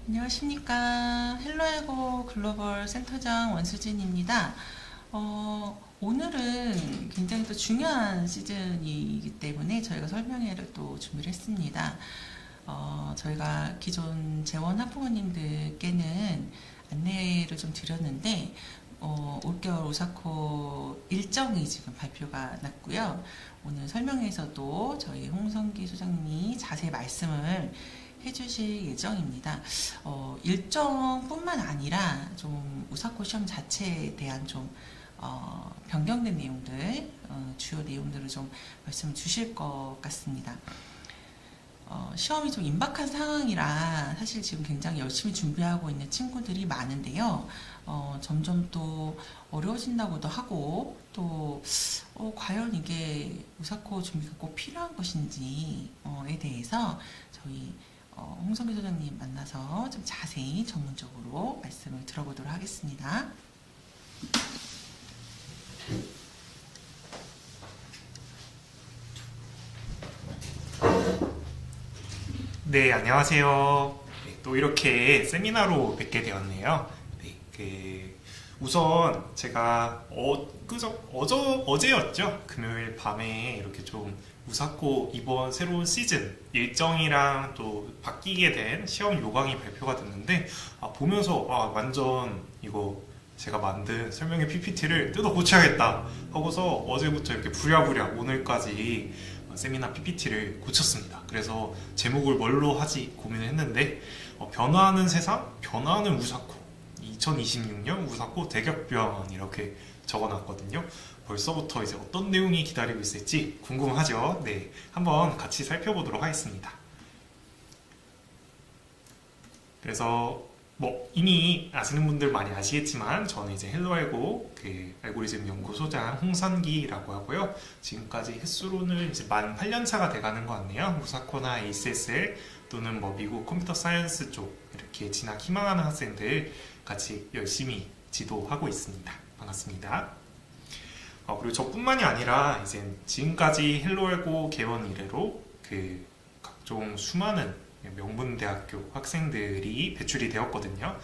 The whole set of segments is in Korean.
안녕하십니까. 헬로에고 글로벌 센터장 원수진입니다. 오늘은 굉장히 또 중요한 시즌이기 때문에 저희가 설명회를 또 준비를 했습니다. 저희가 기존 재원 학부모님들께는 안내를 좀 드렸는데, 올겨울 오사코 일정이 지금 발표가 났고요. 오늘 설명회에서도 저희 홍성기 소장님이 자세히 말씀을 해주실 예정입니다. 일정뿐만 아니라 좀 우사코 시험 자체에 대한 좀 변경된 내용들, 주요 내용들을 좀 말씀 주실 것 같습니다. 시험이 좀 임박한 상황이라 사실 지금 굉장히 열심히 준비하고 있는 친구들이 많은데요. 점점 또 어려워진다고도 하고 또 과연 이게 우사코 준비가 꼭 필요한 것인지에 대해서 저희 홍성기 소장님 만나서 좀 자세히 전문적으로 말씀을 들어보도록 하겠습니다. 네, 안녕하세요. 네, 또 이렇게 세미나로 뵙게 되었네요. 네, 우선 제가 어제였죠? 금요일 밤에 이렇게 좀 우사코 이번 새로운 시즌 일정이랑 또 바뀌게 된 시험 요강이 발표가 됐는데 보면서 완전 이거 제가 만든 설명회 PPT를 뜯어 고쳐야겠다 하고서 어제부터 이렇게 부랴부랴 오늘까지 세미나 PPT를 고쳤습니다. 그래서 제목을 뭘로 하지 고민을 했는데 변화하는 세상, 변화하는 우사코 2026년 우사코 대격변 이렇게 적어놨거든요. 벌써부터 이제 어떤 내용이 기다리고 있을지 궁금하죠? 네, 한번 같이 살펴보도록 하겠습니다. 그래서 이미 아시는 분들 많이 아시겠지만 저는 이제 헬로알고 알고리즘 연구소장 홍선기라고 하고요. 지금까지 횟수로는 이제 만 8년차가 돼가는 것 같네요. 우사코나 ACSL 또는 미국 컴퓨터 사이언스 쪽 이렇게 진학 희망하는 학생들 같이 열심히 지도하고 있습니다. 반갑습니다. 그리고 저뿐만이 아니라 이제 지금까지 헬로알고 개원 이래로 각종 수많은 명문대학교 학생들이 배출이 되었거든요.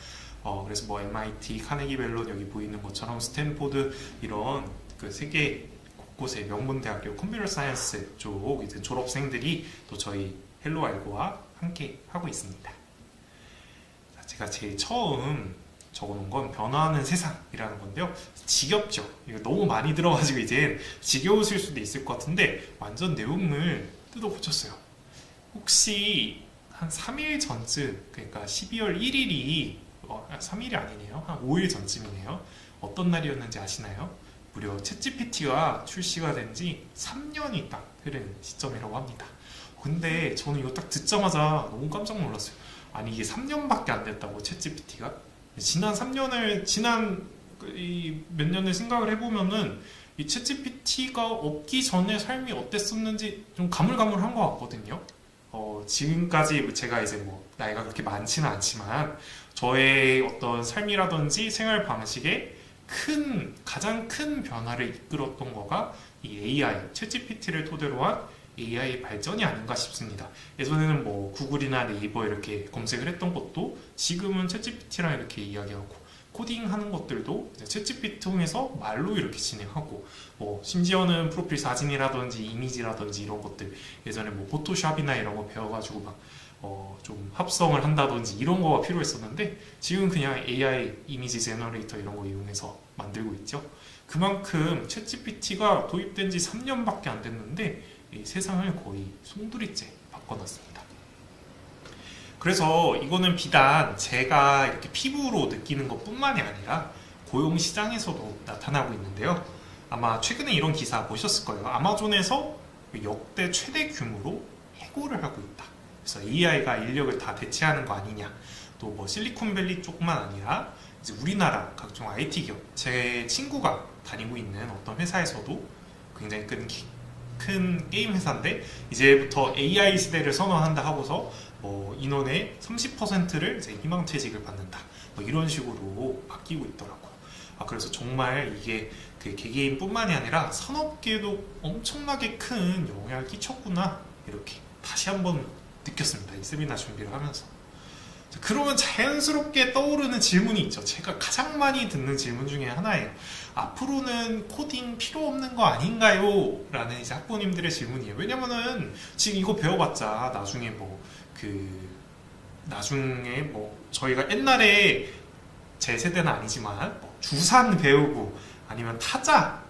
그래서 MIT, 카네기 멜론 여기 보이는 것처럼 스탠포드 이런 세계 곳곳의 명문대학교 컴퓨터 사이언스 쪽 이제 졸업생들이 또 저희 헬로알고와 함께 하고 있습니다. 제가 제일 처음 적어놓은 건 변화하는 세상이라는 건데요. 지겹죠? 이거 너무 많이 들어가지고 이제 지겨우실 수도 있을 것 같은데 완전 내용을 뜯어 고쳤어요. 혹시 한 3일 전쯤, 그러니까 12월 1일이 3일이 아니네요. 한 5일 전쯤이네요. 어떤 날이었는지 아시나요? 무려 챗GPT가 출시가 된 지 3년이 딱 흐른 시점이라고 합니다. 근데 저는 이거 딱 듣자마자 너무 깜짝 놀랐어요. 아니 이게 3년밖에 안 됐다고 챗GPT가? 지난 3년을 몇 년을 생각을 해보면은 이 챗GPT가 없기 전에 삶이 어땠었는지 좀 가물가물한 것 같거든요. 지금까지 제가 이제 나이가 그렇게 많지는 않지만 저의 어떤 삶이라든지 생활 방식에 가장 큰 변화를 이끌었던 거가 이 AI, 챗GPT를 토대로 한 AI 발전이 아닌가 싶습니다. 예전에는 구글이나 네이버 이렇게 검색을 했던 것도 지금은 챗GPT랑 이렇게 이야기하고 코딩하는 것들도 챗GPT 통해서 말로 이렇게 진행하고 심지어는 프로필 사진이라든지 이미지라든지 이런 것들 예전에 포토샵이나 이런 거 배워가지고 좀 합성을 한다든지 이런 거가 필요했었는데 지금 그냥 AI 이미지 제너레이터 이런 거 이용해서 만들고 있죠. 그만큼 챗GPT가 도입된 지 3년밖에 안 됐는데 이 세상을 거의 송두리째 바꿔놨습니다. 그래서 이거는 비단 제가 이렇게 피부로 느끼는 것 뿐만이 아니라 고용 시장에서도 나타나고 있는데요. 아마 최근에 이런 기사 보셨을 거예요. 아마존에서 역대 최대 규모로 해고를 하고 있다. 그래서 AI가 인력을 다 대체하는 거 아니냐. 또 실리콘밸리 쪽만 아니라 이제 우리나라 각종 IT 기업, 제 친구가 다니고 있는 어떤 회사에서도 굉장히 큰 게임 회사인데 이제부터 AI 시대를 선언한다 하고서 인원의 30%를 이제 희망퇴직을 받는다 이런 식으로 바뀌고 있더라고요. 그래서 정말 이게 개개인뿐만이 아니라 산업계에도 엄청나게 큰 영향을 끼쳤구나 이렇게 다시 한번 느꼈습니다. 이 세미나 준비를 하면서 그러면 자연스럽게 떠오르는 질문이 있죠. 제가 가장 많이 듣는 질문 중에 하나예요. 앞으로는 코딩 필요 없는 거 아닌가요? 라는 이제 학부모님들의 질문이에요. 왜냐면은 지금 이거 배워봤자 나중에 뭐 저희가 옛날에 제 세대는 아니지만 뭐 주산 배우고 아니면 타자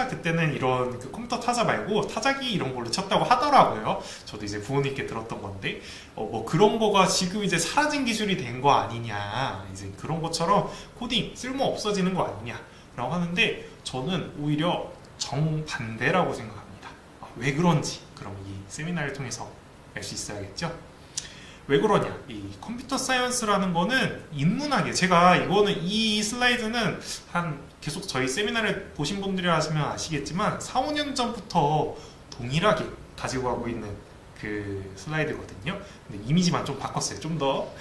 그때는 이런 그 컴퓨터 타자 말고 타자기 이런 걸로 쳤다고 하더라고요. 저도 이제 부모님께 들었던 건데 뭐 그런 거가 지금 이제 사라진 기술이 된 거 아니냐, 이제 그런 것처럼 코딩 쓸모 없어지는 거 아니냐라고 하는데 저는 오히려 정반대라고 생각합니다. 왜 그런지 그럼 이 세미나를 통해서 알 수 있어야겠죠. 왜 그러냐? 이 컴퓨터 사이언스라는 거는 인문학이에요. 제가 이 슬라이드는 계속 저희 세미나를 보신 분들이 하시면 아시겠지만 4, 5년 전부터 동일하게 가지고 가고 있는 그 슬라이드거든요. 근데 이미지만 좀 바꿨어요. 좀 더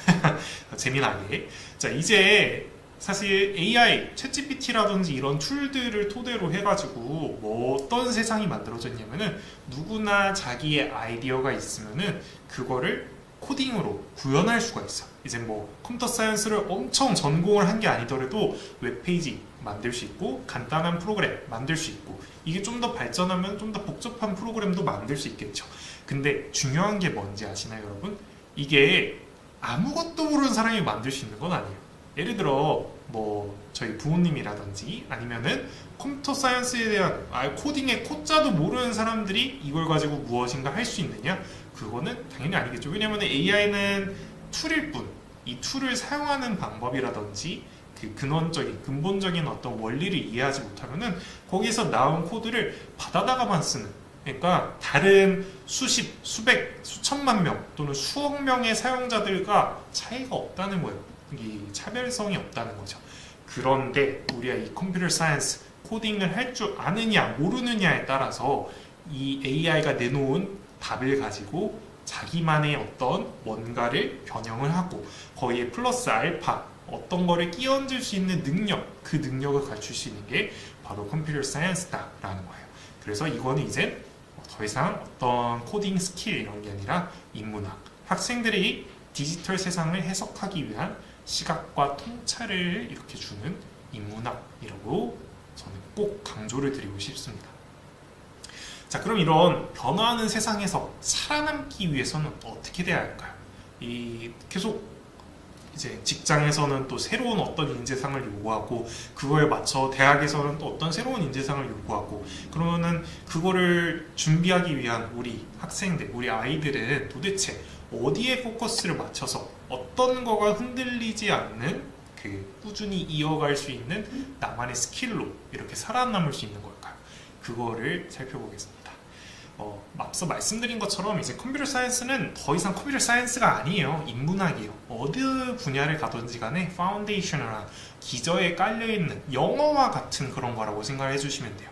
재미나게. 자, 이제 사실 AI, 챗GPT라든지 이런 툴들을 토대로 해가지고 뭐 어떤 세상이 만들어졌냐면은 누구나 자기의 아이디어가 있으면은 그거를 코딩으로 구현할 수가 있어. 이제 뭐 컴퓨터 사이언스를 엄청 전공을 한 게 아니더라도 웹페이지 만들 수 있고 간단한 프로그램 만들 수 있고 이게 좀 더 발전하면 좀 더 복잡한 프로그램도 만들 수 있겠죠. 근데 중요한 게 뭔지 아시나요, 여러분? 이게 아무것도 모르는 사람이 만들 수 있는 건 아니에요. 예를 들어 뭐 저희 부모님이라든지 아니면은 컴퓨터 사이언스에 대한 코딩의 코자도 모르는 사람들이 이걸 가지고 무엇인가 할 수 있느냐? 그거는 당연히 아니겠죠. 왜냐하면 AI는 툴일 뿐, 이 툴을 사용하는 방법이라든지 그 근본적인 어떤 원리를 이해하지 못하면은 거기서 나온 코드를 받아다가만 쓰는, 그러니까 다른 수십, 수백, 수천만 명 또는 수억 명의 사용자들과 차이가 없다는 거예요. 이 차별성이 없다는 거죠. 그런데 우리가 이 컴퓨터 사이언스 코딩을 할 줄 아느냐 모르느냐에 따라서 이 AI가 내놓은 답을 가지고 자기만의 어떤 뭔가를 변형을 하고 거기에 플러스 알파 어떤 거를 끼얹을 수 있는 능력, 그 능력을 갖출 수 있는 게 바로 컴퓨터 사이언스다라는 거예요. 그래서 이거는 이제 더 이상 어떤 코딩 스킬 이런 게 아니라 인문학, 학생들이 디지털 세상을 해석하기 위한 시각과 통찰을 이렇게 주는 인문학이라고 저는 꼭 강조를 드리고 싶습니다. 자, 그럼 이런 변화하는 세상에서 살아남기 위해서는 어떻게 돼야 할까요? 계속 이제 직장에서는 또 새로운 어떤 인재상을 요구하고 그거에 맞춰 대학에서는 또 어떤 새로운 인재상을 요구하고 그러면은 그거를 준비하기 위한 우리 학생들, 우리 아이들은 도대체 어디에 포커스를 맞춰서 어떤 거가 흔들리지 않는 그 꾸준히 이어갈 수 있는 나만의 스킬로 이렇게 살아남을 수 있는 걸까요? 그거를 살펴보겠습니다. 앞서 말씀드린 것처럼 이제 컴퓨터 사이언스는 더 이상 컴퓨터 사이언스가 아니에요. 인문학이에요. 어느 분야를 가든지 간에 파운데이션이나 기저에 깔려있는 영어와 같은 그런 거라고 생각해 주시면 돼요.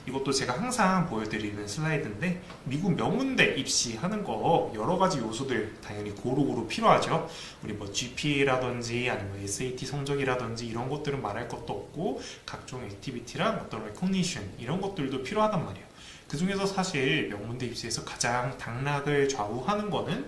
이것도 제가 항상 보여드리는 슬라이드인데 미국 명문대 입시하는 거 여러 가지 요소들 당연히 고루고루 필요하죠. 우리 뭐 GPA라든지 아니면 SAT 성적이라든지 이런 것들은 말할 것도 없고 각종 액티비티랑 어떤 레코니션 이런 것들도 필요하단 말이에요. 그 중에서 사실 명문대 입시에서 가장 당락을 좌우하는 거는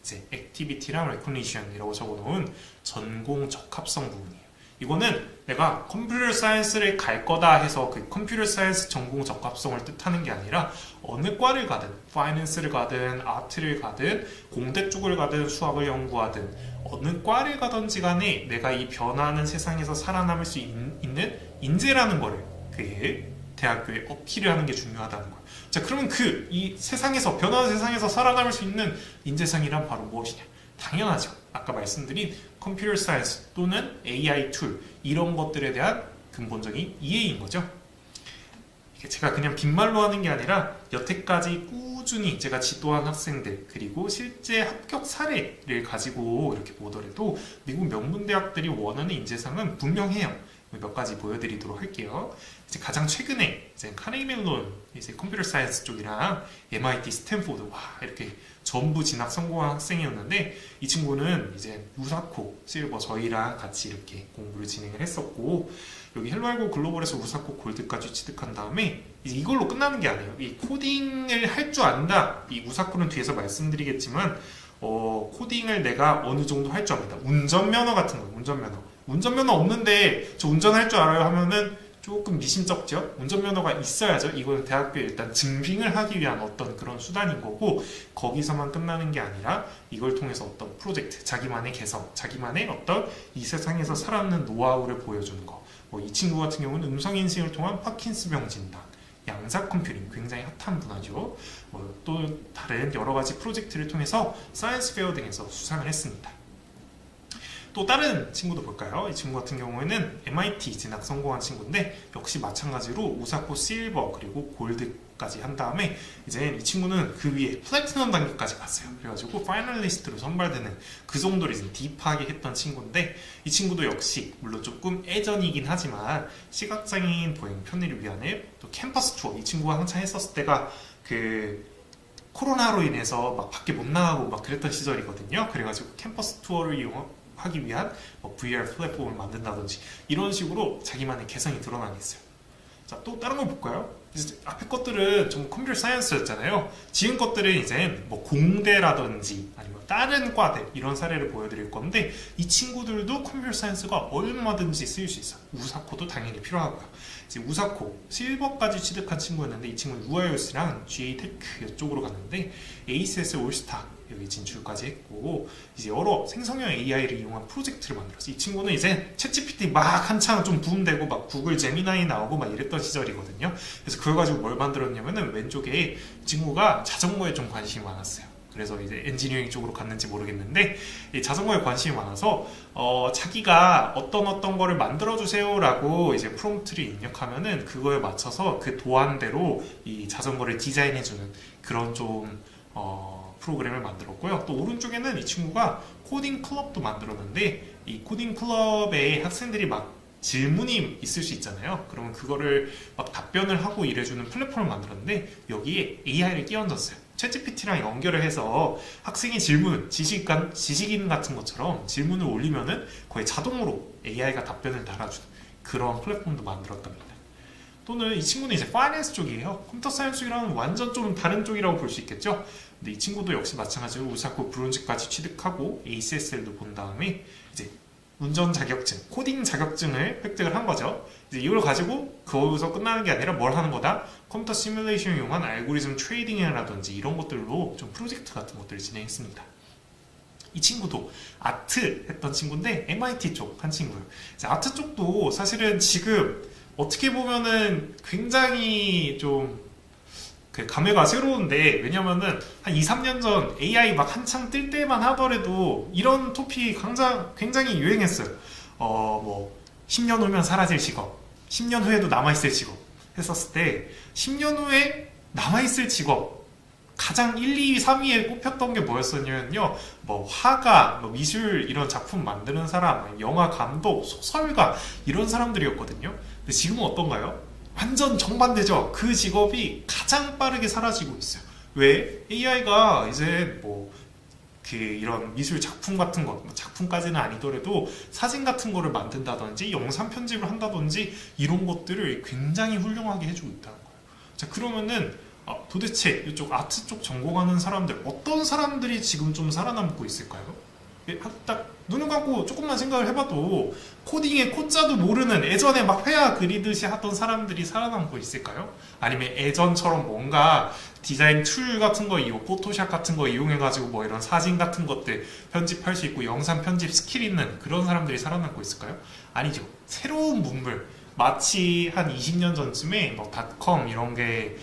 이제 액티비티랑 레코니션이라고 적어놓은 전공 적합성 부분이에요. 이거는 내가 컴퓨터 사이언스를 갈 거다 해서 그 컴퓨터 사이언스 전공 적합성을 뜻하는 게 아니라 어느 과를 가든 파이낸스를 가든 아트를 가든 공대 쪽을 가든 수학을 연구하든 어느 과를 가든지 간에 내가 이 변화하는 세상에서 살아남을 수 있는 인재라는 거를 그 대학교에 어필을 하는 게 중요하다는 거예요. 자, 그러면 이 세상에서 변화하는 세상에서 살아남을 수 있는 인재상이란 바로 무엇이냐? 당연하죠. 아까 말씀드린 컴퓨터 사이언스 또는 AI 툴 이런 것들에 대한 근본적인 이해인 거죠. 이게 제가 그냥 빈말로 하는 게 아니라 여태까지 꾸준히 제가 지도한 학생들 그리고 실제 합격 사례를 가지고 이렇게 보더라도 미국 명문대학들이 원하는 인재상은 분명해요. 몇 가지 보여드리도록 할게요. 이제 가장 최근에 이제 카네기 멜론 이제 컴퓨터 사이언스 쪽이랑 MIT 스탠포드 이렇게 전부 진학 성공한 학생이었는데 이 친구는 이제 우사코 실버 저희랑 같이 이렇게 공부를 진행을 했었고 여기 헬로알고 글로벌에서 우사코 골드까지 취득한 다음에 이제 이걸로 끝나는 게 아니에요. 이 코딩을 할 줄 안다. 이 우사코는 뒤에서 말씀드리겠지만 코딩을 내가 어느 정도 할 줄 압니다. 운전면허 같은 거, 운전면허 없는데 저 운전할 줄 알아요 하면은 조금 미심쩍죠. 운전면허가 있어야죠. 이거는 대학교에 일단 증빙을 하기 위한 어떤 그런 수단인 거고, 거기서만 끝나는 게 아니라 이걸 통해서 어떤 프로젝트, 자기만의 개성, 자기만의 어떤 이 세상에서 살아가는 노하우를 보여주는 거. 이 친구 같은 경우는 음성인식을 통한 파킨스병 진단, 양자 컴퓨팅, 굉장히 핫한 분야죠. 또 다른 여러 가지 프로젝트를 통해서 사이언스 페어 등에서 수상을 했습니다. 또 다른 친구도 볼까요? 이 친구 같은 경우에는 MIT 진학 성공한 친구인데, 역시 마찬가지로 우사코 실버 그리고 골드까지 한 다음에 이제 이 친구는 그 위에 플래티넘 단계까지 갔어요. 그래가지고 파이널리스트로 선발되는 그 정도를 이제 딥하게 했던 친구인데, 이 친구도 역시 물론 조금 애전이긴 하지만 시각장애인 보행 편의를 위한 또 캠퍼스 투어, 이 친구가 한창 했었을 때가 그 코로나로 인해서 막 밖에 못 나가고 막 그랬던 시절이거든요. 그래가지고 캠퍼스 투어를 하기 위한 VR 플랫폼을 만든다든지 이런 식으로 자기만의 개성이 드러나겠어요. 자, 또 다른 걸 볼까요? 이제 앞에 것들은 좀 컴퓨터 사이언스였잖아요. 지금 것들은 이제 공대라든지 아니면 다른 과대 이런 사례를 보여드릴 건데, 이 친구들도 컴퓨터 사이언스가 얼마든지 쓰일 수 있어요. 우사코도 당연히 필요하고요. 이제 우사코 실버까지 취득한 친구였는데, 이 친구는 UIOS랑 GA테크 이쪽으로 갔는데 ACS 올스타 여기 진출까지 했고, 이제 여러 생성형 AI를 이용한 프로젝트를 만들었어요. 이 친구는 이제 챗GPT 막 한창 좀 붐되고 막 구글 제미나이 나오고 막 이랬던 시절이거든요. 그래서 그걸 가지고 뭘 만들었냐면은, 왼쪽에 이 친구가 자전거에 좀 관심이 많았어요. 그래서 이제 엔지니어링 쪽으로 갔는지 모르겠는데, 이 자전거에 관심이 많아서 자기가 어떤 거를 만들어주세요 라고 이제 프롬프트를 입력하면은 그거에 맞춰서 그 도안대로 이 자전거를 디자인해주는 그런 좀 프로그램을 만들었고요. 또 오른쪽에는 이 친구가 코딩 클럽도 만들었는데, 이 코딩 클럽에 학생들이 막 질문이 있을 수 있잖아요. 그러면 그거를 막 답변을 하고 이래주는 플랫폼을 만들었는데, 여기에 AI를 끼얹었어요. 챗GPT랑 연결을 해서 학생이 질문, 지식인 같은 것처럼 질문을 올리면은 거의 자동으로 AI가 답변을 달아주는 그런 플랫폼도 만들었답니다. 또는 이 친구는 이제 파이낸스 쪽이에요. 컴퓨터 사이언스랑 완전 좀 다른 쪽이라고 볼 수 있겠죠. 근데 이 친구도 역시 마찬가지로 우사코 브론즈까지 취득하고 ACSL도 본 다음에 이제 운전 자격증, 코딩 자격증을 획득을 한 거죠. 이제 이걸 가지고 거기서 끝나는 게 아니라 뭘 하는 거다? 컴퓨터 시뮬레이션을 이용한 알고리즘 트레이딩이라든지 이런 것들로 좀 프로젝트 같은 것들을 진행했습니다. 이 친구도 아트 했던 친구인데 MIT 쪽 한 친구예요. 아트 쪽도 사실은 지금 어떻게 보면은 굉장히 좀 감회가 새로운데, 왜냐면은 한 2, 3년 전 AI 막 한창 뜰 때만 하더라도 이런 토픽 굉장히 유행했어요. 10년 후면 사라질 직업, 10년 후에도 남아있을 직업 했었을 때, 10년 후에 남아있을 직업 가장 1, 2, 3위에 꼽혔던 게 뭐였었냐면요, 화가, 미술 이런 작품 만드는 사람, 영화 감독, 소설가 이런 사람들이었거든요. 근데 지금은 어떤가요? 완전 정반대죠. 그 직업이 가장 빠르게 사라지고 있어요. 왜? AI가 이제 이런 미술 작품 같은 거, 작품까지는 아니더라도 사진 같은 거를 만든다든지 영상 편집을 한다든지 이런 것들을 굉장히 훌륭하게 해주고 있다는 거예요. 자, 그러면은 도대체 이쪽 아트 쪽 전공하는 사람들, 어떤 사람들이 지금 좀 살아남고 있을까요? 딱 눈을 감고 조금만 생각을 해봐도 코딩의 코자도 모르는, 예전에 막 회화 그리듯이 하던 사람들이 살아남고 있을까요? 아니면 예전처럼 뭔가 디자인 툴 같은 거 포토샵 같은 거 이용해가지고 이런 사진 같은 것들 편집할 수 있고 영상 편집 스킬 있는 그런 사람들이 살아남고 있을까요? 아니죠. 새로운 문물, 마치 한 20년 전쯤에 닷컴 이런 게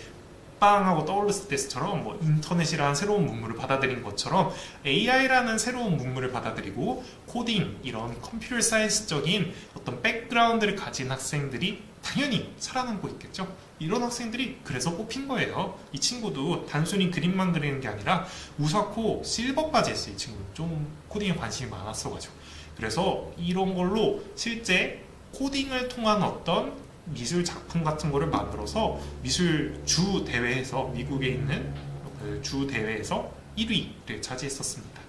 빵 하고 떠올랐을 때처럼 인터넷이라는 새로운 문물을 받아들인 것처럼 AI라는 새로운 문물을 받아들이고 코딩, 이런 컴퓨터 사이언스적인 어떤 백그라운드를 가진 학생들이 당연히 살아남고 있겠죠. 이런 학생들이 그래서 뽑힌 거예요. 이 친구도 단순히 그림만 그리는 게 아니라 우사코 실버까지 했어요. 이 친구는 좀 코딩에 관심이 많았어가지고. 그래서 이런 걸로 실제 코딩을 통한 어떤 미술 작품 같은 거를 만들어서 미술 주 대회에서, 미국에 있는 주 대회에서 1위를 차지했었습니다.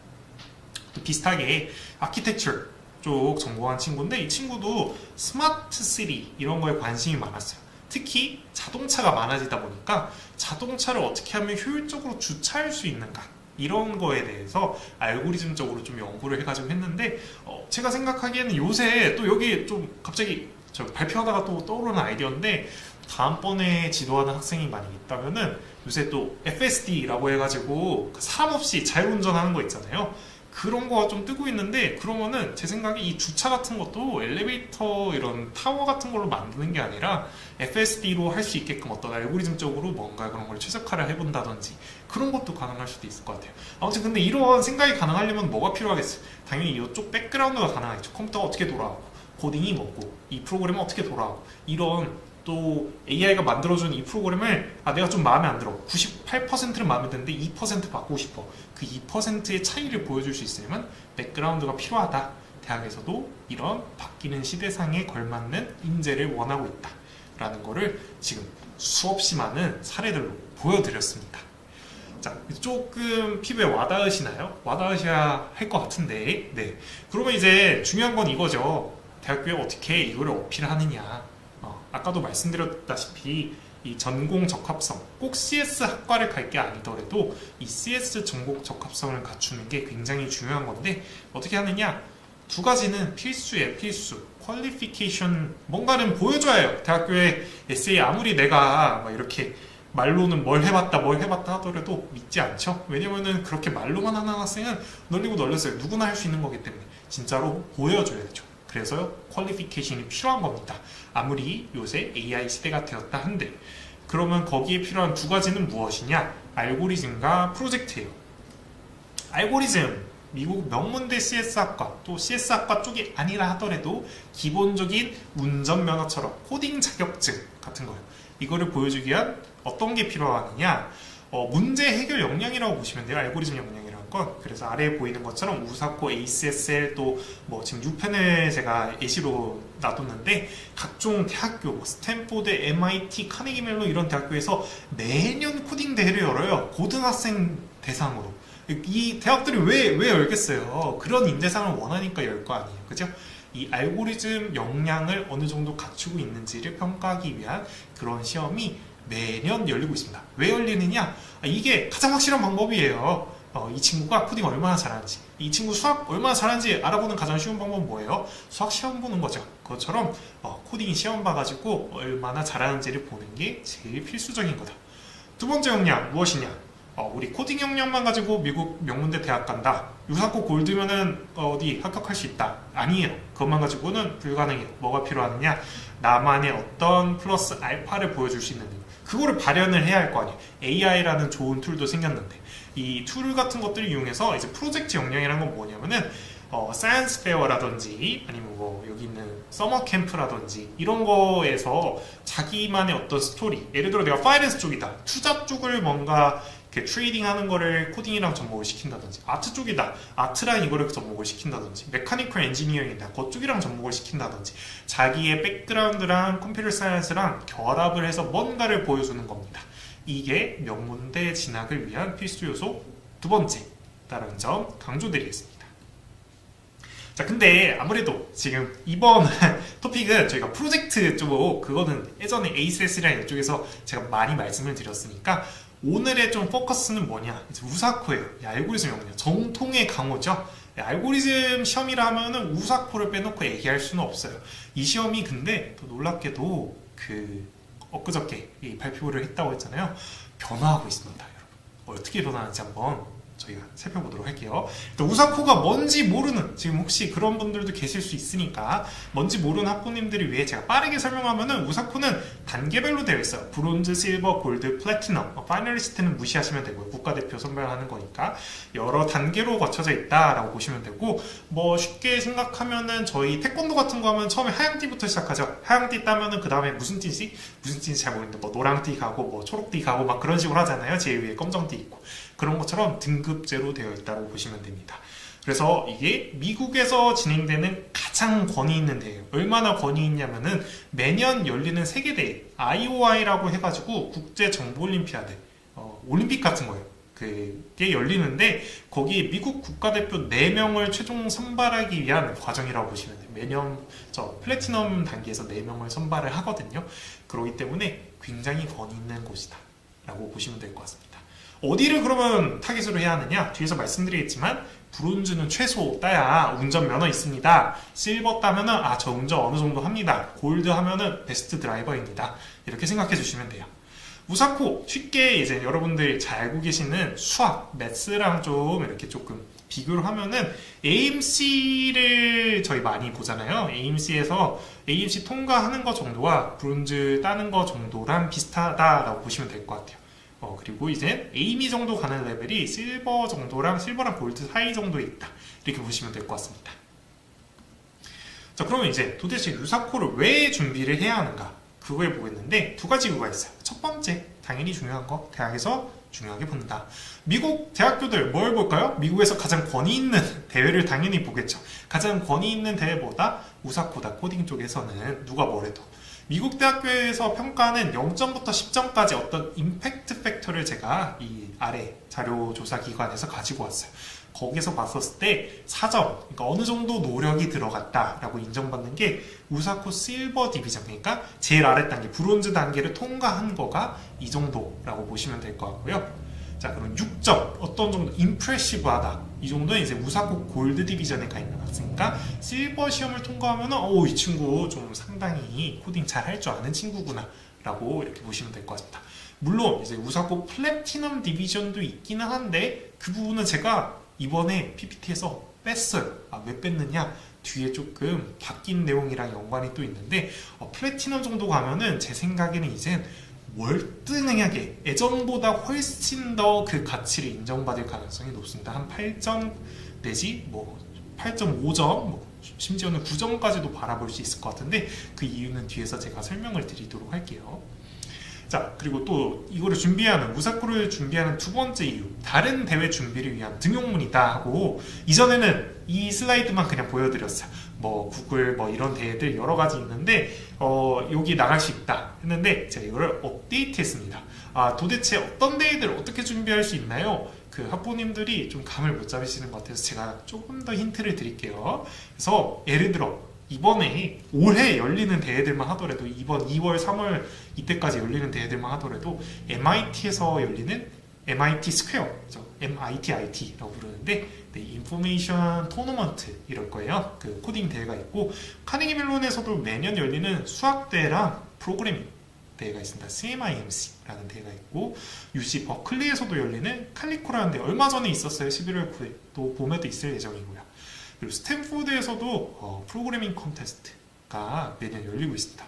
또 비슷하게 아키텍처 쪽 전공한 친구인데, 이 친구도 스마트 시티 이런 거에 관심이 많았어요. 특히 자동차가 많아지다 보니까 자동차를 어떻게 하면 효율적으로 주차할 수 있는가, 이런 거에 대해서 알고리즘적으로 좀 연구를 해가지고 했는데 제가 생각하기에는 요새 또 여기 좀 갑자기 저 발표하다가 또 떠오르는 아이디어인데 다음번에 지도하는 학생이 만약 있다면은 요새 또 FSD라고 해가지고 사람 없이 자율운전하는 거 있잖아요. 그런 거가 좀 뜨고 있는데 그러면은 제 생각에 이 주차 같은 것도 엘리베이터 이런 타워 같은 걸로 만드는 게 아니라 FSD로 할 수 있게끔 어떤 알고리즘적으로 뭔가 그런 걸 최적화를 해본다든지 그런 것도 가능할 수도 있을 것 같아요. 아무튼 근데 이런 생각이 가능하려면 뭐가 필요하겠어요? 당연히 이쪽 백그라운드가 가능하겠죠. 컴퓨터가 어떻게 돌아가고 코딩이 뭐고 이 프로그램은 어떻게 돌아가고 이런 또 AI가 만들어준 이 프로그램을 내가 좀 마음에 안 들어 98%는 마음에 드는데 2% 바꾸고 싶어 그 2%의 차이를 보여줄 수 있으려면 백그라운드가 필요하다. 대학에서도 이런 바뀌는 시대상에 걸맞는 인재를 원하고 있다 라는 거를 지금 수없이 많은 사례들로 보여드렸습니다. 자, 조금 피부에 와닿으시나요? 와닿으셔야 할 것 같은데 네. 그러면 이제 중요한 건 이거죠. 대학교에 어떻게 이거를 어필하느냐. 아까도 말씀드렸다시피 이 전공 적합성 꼭 CS 학과를 갈 게 아니더라도 이 CS 전공 적합성을 갖추는 게 굉장히 중요한 건데 어떻게 하느냐 두 가지는 필수예요. 필수 퀄리피케이션 뭔가는 보여줘야 해요. 대학교에 에세이 아무리 내가 막 이렇게 말로는 뭘 해봤다 하더라도 믿지 않죠. 왜냐면은 그렇게 말로만 하는 학생은 널리고 널렸어요. 누구나 할 수 있는 거기 때문에 진짜로 보여줘야죠. 그래서 퀄리피케이션이 필요한 겁니다. 아무리 요새 AI 시대가 되었다 한들 그러면 거기에 필요한 두 가지는 무엇이냐? 알고리즘과 프로젝트예요. 알고리즘 미국 명문대 CS학과 또 CS학과 쪽이 아니라 하더라도 기본적인 운전면허처럼 코딩 자격증 같은 거예요. 이거를 보여주기 위한 어떤 게 필요하느냐? 문제 해결 역량이라고 보시면 돼요. 알고리즘 역량이라는 건. 그래서 아래에 보이는 것처럼 우사코, ACSL 또 뭐 지금 6편을 제가 예시로 놔뒀는데 각종 대학교, 스탠포드, MIT, 카네기 멜론 이런 대학교에서 매년 코딩 대회를 열어요. 고등학생 대상으로. 이 대학들이 왜 열겠어요? 그런 인재상을 원하니까 열 거 아니에요. 그죠? 이 알고리즘 역량을 어느 정도 갖추고 있는지를 평가하기 위한 그런 시험이 매년 열리고 있습니다. 왜 열리느냐? 이게 가장 확실한 방법이에요. 이 친구가 코딩 얼마나 잘하는지, 이 친구 수학 얼마나 잘하는지 알아보는 가장 쉬운 방법은 뭐예요? 수학 시험 보는 거죠. 그것처럼 코딩 시험 봐가지고 얼마나 잘하는지를 보는 게 제일 필수적인 거다. 두 번째 역량 무엇이냐? 우리 코딩 역량만 가지고 미국 명문대 대학 간다. 유사코 골드면은 어디 합격할 수 있다. 아니에요. 그것만 가지고는 불가능해요. 뭐가 필요하느냐? 나만의 어떤 플러스 알파를 보여줄 수 있는 그거를 발현을 해야 할 거 아니에요. AI라는 좋은 툴도 생겼는데 이 툴 같은 것들을 이용해서 이제 프로젝트 역량이라는 건 뭐냐면은 사이언스 페어라든지 아니면 뭐 여기 있는 서머 캠프라든지 이런 거에서 자기만의 어떤 스토리 예를 들어 내가 파이낸스 쪽이다. 투자 쪽을 뭔가 트레이딩 하는 거를 코딩이랑 접목을 시킨다든지 아트 쪽이다. 아트랑 이거를 접목을 시킨다든지 메카니컬 엔지니어링이다. 그쪽이랑 접목을 시킨다든지 자기의 백그라운드랑 컴퓨터 사이언스랑 결합을 해서 뭔가를 보여주는 겁니다. 이게 명문대 진학을 위한 필수 요소 두 번째다라는 점 강조드리겠습니다. 자, 근데 아무래도 지금 이번 토픽은 저희가 프로젝트 쪽 그거는 예전에 ACS랑 이쪽에서 제가 많이 말씀을 드렸으니까 오늘의 좀 포커스는 뭐냐? 이제 우사코예요. 알고리즘 역량. 정통의 강호죠. 알고리즘 시험이라 하면은 우사코를 빼놓고 얘기할 수는 없어요. 이 시험이 근데 더 놀랍게도 엊그저께 발표를 했다고 했잖아요. 변화하고 있습니다, 여러분. 어떻게 변화하는지 한번 저희가 살펴보도록 할게요. 우사코가 뭔지 모르는 지금 혹시 그런 분들도 계실 수 있으니까 뭔지 모르는 학부님들을 위해 제가 빠르게 설명하면은 우사코는 단계별로 되어 있어요. 브론즈, 실버, 골드, 플래티넘. 파이널리스트는 무시하시면 되고요. 국가대표 선발하는 거니까 여러 단계로 거쳐져 있다라고 보시면 되고 뭐 쉽게 생각하면은 저희 태권도 같은 거 하면 처음에 하얀띠부터 시작하죠. 하얀띠 따면은 그 다음에 무슨 띠지 잘 모르겠는데 뭐 노랑띠 가고 뭐 초록띠 가고 막 그런 식으로 하잖아요. 제일 위에 검정띠 있고 그런 것처럼 등급제로 되어 있다고 보시면 됩니다. 그래서 이게 미국에서 진행되는 가장 권위 있는 대회예요. 얼마나 권위 있냐면은 매년 열리는 세계대회 IOI라고 해가지고 국제정보올림피아드 올림픽 같은 거예요. 그게 열리는데 거기 미국 국가대표 4명을 최종 선발하기 위한 과정이라고 보시면 돼요. 매년 플래티넘 단계에서 4명을 선발을 하거든요. 그렇기 때문에 굉장히 권위 있는 곳이다 라고 보시면 될 것 같습니다. 어디를 그러면 타깃으로 해야 하느냐? 뒤에서 말씀드리겠지만 브론즈는 최소 따야 운전면허 있습니다. 실버 따면은 저 운전 어느 정도 합니다. 골드 하면은 베스트 드라이버입니다. 이렇게 생각해 주시면 돼요. 우사코 쉽게 이제 여러분들 잘 알고 계시는 수학, 매스랑 좀 이렇게 조금 비교를 하면은 AMC를 저희 많이 보잖아요. AMC에서 AMC 통과하는 거 정도와 브론즈 따는 거 정도랑 비슷하다라고 보시면 될 것 같아요. 그리고 이제 에이미 정도 가는 레벨이 실버 정도랑 실버랑 골드 사이 정도에 있다. 이렇게 보시면 될 것 같습니다. 자, 그러면 이제 도대체 유사코를 왜 준비를 해야 하는가? 그거에 보겠는데 두 가지 이유가 있어요. 첫 번째, 당연히 중요한 거, 대학에서 중요하게 본다. 미국 대학교들 뭘 볼까요? 미국에서 가장 권위 있는 대회를 당연히 보겠죠. 가장 권위 있는 대회보다 우사코다 코딩 쪽에서는 누가 뭐래도 미국 대학교에서 평가하는 0점부터 10점까지 어떤 임팩트 팩터를 제가 이 아래 자료조사 기관에서 가지고 왔어요. 거기서 봤었을 때 4점, 그러니까 어느 정도 노력이 들어갔다라고 인정받는 게 우사코 실버 디비전, 그러니까 제일 아래 단계, 브론즈 단계를 통과한 거가 이 정도라고 보시면 될 것 같고요. 자, 그럼 6점, 어떤 정도 임프레시브하다. 이 정도는 이제 우사코 골드 디비전에 가 있는 학생이니까 실버 시험을 통과하면은 이 친구 좀 상당히 코딩 잘 할 줄 아는 친구구나 라고 이렇게 보시면 될 것 같습니다. 물론 이제 우사코 플래티넘 디비전도 있기는 한데 그 부분은 제가 이번에 PPT에서 뺐어요. 왜 뺐느냐? 뒤에 조금 바뀐 내용이랑 연관이 또 있는데 플래티넘 정도 가면은 제 생각에는 이젠 월등하게 예전보다 훨씬 더 그 가치를 인정받을 가능성이 높습니다. 한 8점 내지 8.5점, 심지어는 9점까지도 바라볼 수 있을 것 같은데 그 이유는 뒤에서 제가 설명을 드리도록 할게요. 자, 그리고 또 이거를 준비하는, 우사코를 준비하는 두 번째 이유, 다른 대회 준비를 위한 등용문이다 하고 이전에는 이 슬라이드만 그냥 보여드렸어요. 구글 이런 대회들 여러 가지 있는데 여기 나갈 수 있다 했는데 제가 이거를 업데이트 했습니다. 도대체 어떤 대회들 어떻게 준비할 수 있나요? 그 학부모님들이 좀 감을 못 잡으시는 것 같아서 제가 조금 더 힌트를 드릴게요. 그래서 예를 들어 이번에 올해 열리는 대회들만 하더라도 이번 2월, 3월 이때까지 열리는 대회들만 하더라도 MIT에서 열리는 MIT 스퀘어, MITIT라고 부르는데 인포메이션 토너먼트 이럴 거예요. 그 코딩 대회가 있고 카네기 멜론에서도 매년 열리는 수학 대회랑 프로그래밍 대회가 있습니다. CMIMC라는 대회가 있고 UC 버클리에서도 열리는 칼리코라는 대회 얼마 전에 있었어요. 11월 9일 또 봄에도 있을 예정이고요. 그리고 스탠포드에서도 프로그래밍 콘테스트가 매년 열리고 있습니다.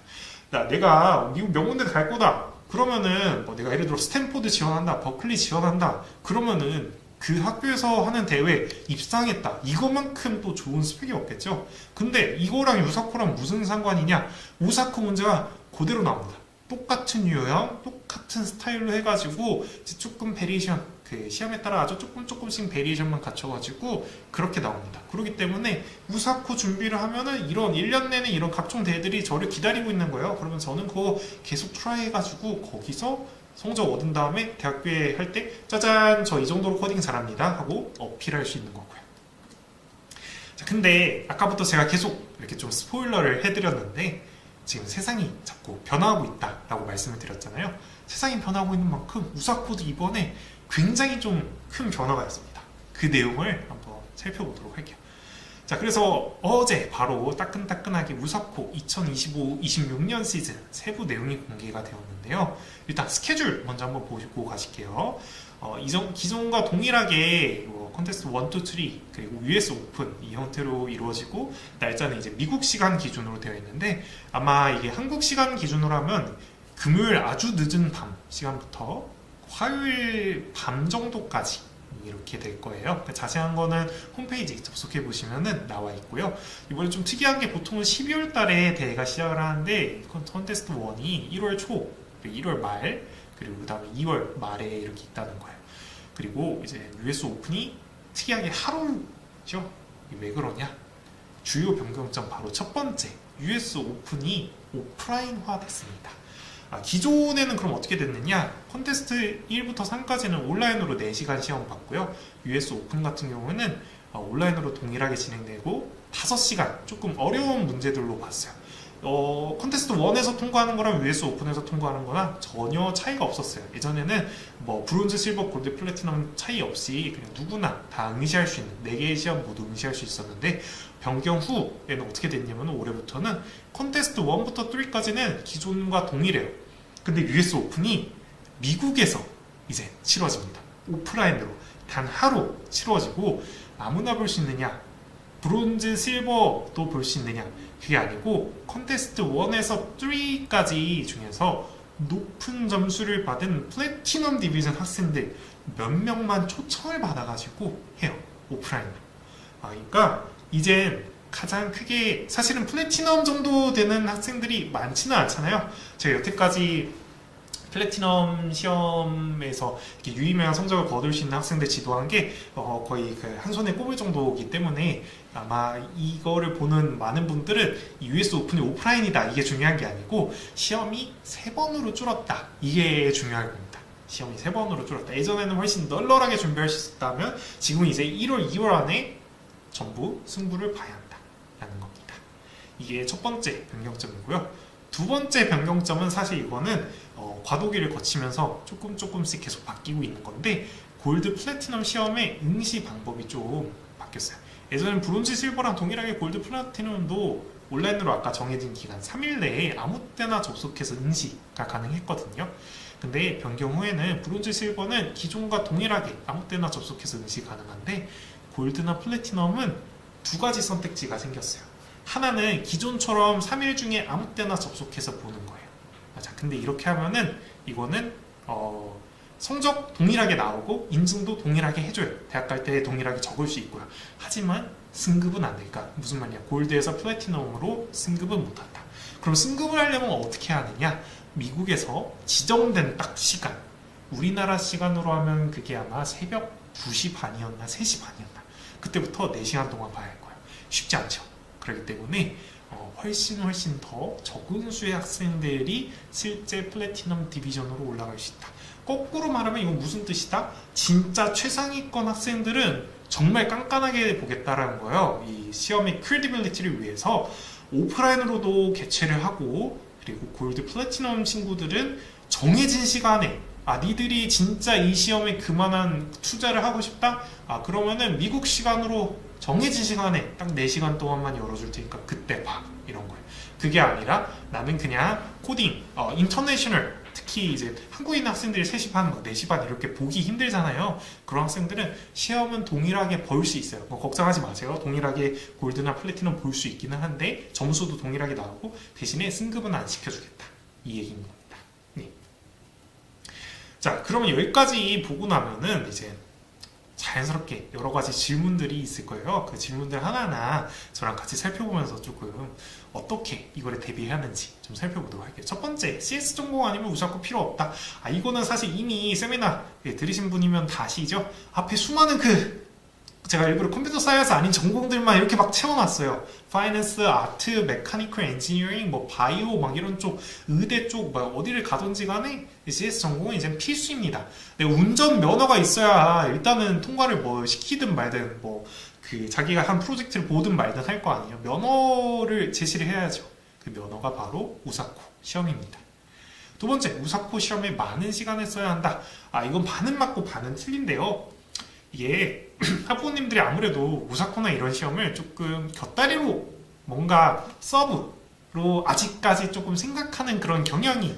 내가 미국 명문대 갈 거다. 그러면은 내가 예를 들어 스탠포드 지원한다, 버클리 지원한다. 그러면은 그 학교에서 하는 대회 입상했다. 이것만큼 또 좋은 스펙이 없겠죠. 근데 이거랑 우사코랑 무슨 상관이냐? 우사코 문제가 그대로 나옵니다. 똑같은 유형, 똑같은 스타일로 해가지고 조금 베리에이션, 그 시험에 따라 아주 조금씩 베리에이션만 갖춰가지고 그렇게 나옵니다. 그렇기 때문에 우사코 준비를 하면은 이런 1년 내내 이런 각종 대회들이 저를 기다리고 있는 거예요. 그러면 저는 그거 계속 트라이 해가지고 거기서 성적 얻은 다음에 대학교에 할 때 짜잔 저 이 정도로 코딩 잘합니다 하고 어필할 수 있는 거고요. 자, 근데 아까부터 제가 계속 이렇게 좀 스포일러를 해드렸는데 지금 세상이 자꾸 변화하고 있다라고 말씀을 드렸잖아요. 세상이 변화하고 있는 만큼 우사코도 이번에 굉장히 좀 큰 변화가 있습니다. 그 내용을 한번 살펴보도록 할게요. 자, 그래서 어제 바로 따끈따끈하게 우사코 2025-26년 시즌 세부 내용이 공개가 되었는데요. 일단 스케줄 먼저 한번 보시고 가실게요. 기존과 동일하게 콘테스트 1, 2, 3 그리고 US 오픈 이 형태로 이루어지고 날짜는 이제 미국 시간 기준으로 되어 있는데 아마 이게 한국 시간 기준으로 하면 금요일 아주 늦은 밤 시간부터 화요일 밤 정도까지 이렇게 될 거예요. 자세한 거는 홈페이지 접속해 보시면 나와 있고요. 이번에 좀 특이한 게 보통은 12월 달에 대회가 시작을 하는데 콘테스트 1이 1월 초, 1월 말, 그리고 그 다음에 2월 말에 이렇게 있다는 거예요. 그리고 이제 US 오픈이 특이하게 하루죠. 왜 그러냐? 주요 변경점 바로 첫 번째, US 오픈이 오프라인화 됐습니다. 기존에는 그럼 어떻게 됐느냐? 콘테스트 1부터 3까지는 온라인으로 4시간 시험 봤고요. US 오픈 같은 경우는 온라인으로 동일하게 진행되고 5시간 조금 어려운 문제들로 봤어요. 컨테스트 1에서 통과하는 거랑 US 오픈에서 통과하는 거랑 전혀 차이가 없었어요. 예전에는 뭐 브론즈, 실버, 골드, 플래티넘 차이 없이 그냥 누구나 다 응시할 수 있는 4개의 시험 모두 응시할 수 있었는데, 변경 후에는 어떻게 됐냐면 올해부터는 컨테스트 1부터 3까지는 기존과 동일해요. 근데 US 오픈이 미국에서 이제 치러집니다. 오프라인으로 단 하루 치러지고 아무나 볼 수 있느냐, 브론즈, 실버도 볼 수 있느냐, 그게 아니고 컨테스트 1에서 3까지 중에서 높은 점수를 받은 플래티넘 디비전 학생들 몇 명만 초청을 받아가지고 해요. 오프라인으로. 그러니까 이제 가장 크게 사실은 플래티넘 정도 되는 학생들이 많지는 않잖아요. 제가 여태까지 플래티넘 시험에서 이렇게 유의미한 성적을 거둘 수 있는 학생들 지도한 게 거의 한 손에 꼽을 정도이기 때문에 아마 이거를 보는 많은 분들은 US 오픈이 오프라인이다 이게 중요한 게 아니고 시험이 3번으로 줄었다 이게 중요할 겁니다. 시험이 3번으로 줄었다. 예전에는 훨씬 널널하게 준비할 수 있었다면 지금은 이제 1월, 2월 안에 전부 승부를 봐야 한다라는 겁니다. 이게 첫 번째 변경점이고요. 두 번째 변경점은 사실 이거는 과도기를 거치면서 조금씩 계속 바뀌고 있는 건데, 골드, 플래티넘 시험의 응시 방법이 좀 바뀌었어요. 예전엔 브론즈, 실버랑 동일하게 골드, 플래티넘도 온라인으로 아까 정해진 기간 3일 내에 아무 때나 접속해서 응시가 가능했거든요. 근데 변경 후에는 브론즈, 실버는 기존과 동일하게 아무 때나 접속해서 응시 가능한데, 골드나 플래티넘은 2가지 선택지가 생겼어요. 하나는 기존처럼 3일 중에 아무 때나 접속해서 보는 거예요. 자, 근데 이렇게 하면은 이거는 성적 동일하게 나오고 인증도 동일하게 해줘요. 대학 갈 때 동일하게 적을 수 있고요. 하지만 승급은 안 되니까 무슨 말이냐? 골드에서 플래티넘으로 승급은 못한다. 그럼 승급을 하려면 어떻게 하느냐? 미국에서 지정된 딱 시간, 우리나라 시간으로 하면 그게 아마 새벽 2시 반이었나 3시 반이었나, 그때부터 4시간 동안 봐야 할 거예요. 쉽지 않죠. 그렇기 때문에 훨씬 더 적은 수의 학생들이 실제 플래티넘 디비전으로 올라갈 수 있다. 거꾸로 말하면 이건 무슨 뜻이다? 진짜 최상위권 학생들은 정말 깐깐하게 보겠다라는 거예요. 이 시험의 크레디빌리티를 위해서 오프라인으로도 개최를 하고, 그리고 골드, 플래티넘 친구들은 정해진 시간에 니들이 진짜 이 시험에 그만한 투자를 하고 싶다? 그러면은 미국 시간으로 정해진 시간에 딱 4시간 동안만 열어줄 테니까 그때 봐. 이런 거예요. 그게 아니라 나는 그냥 코딩, 인터내셔널, 특히 이제 한국인 학생들이 3시 반, 4시 반 이렇게 보기 힘들잖아요. 그런 학생들은 시험은 동일하게 볼 수 있어요. 걱정하지 마세요. 동일하게 골드나 플래티넘 볼 수 있기는 한데 점수도 동일하게 나오고 대신에 승급은 안 시켜주겠다. 이 얘기인 겁니다. 네. 자, 그러면 여기까지 보고 나면은 이제 자연스럽게 여러 가지 질문들이 있을 거예요. 그 질문들 하나하나 저랑 같이 살펴보면서 조금 어떻게 이거를 대비하는지 좀 살펴보도록 할게요. 첫 번째, CS 전공 아니면 무조건 필요 없다. 이거는 사실 이미 세미나 들으신 분이면 다 아시죠? 앞에 수많은 제가 일부러 컴퓨터 사이언스 아닌 전공들만 이렇게 막 채워놨어요. 파이낸스, 아트, 메카니컬 엔지니어링, 바이오 이런 쪽, 의대 쪽 어디를 가든지 간에 CS 전공은 이제 필수입니다. 운전 면허가 있어야 일단은 통과를 시키든 말든 자기가 한 프로젝트를 보든 말든 할 거 아니에요. 면허를 제시를 해야죠. 그 면허가 바로 우사코 시험입니다. 두 번째, 우사코 시험에 많은 시간을 써야 한다. 이건 반은 맞고 반은 틀린데요. 이게 학부모님들이 아무래도 우사코나 이런 시험을 조금 곁다리로 뭔가 서브로 아직까지 조금 생각하는 그런 경향이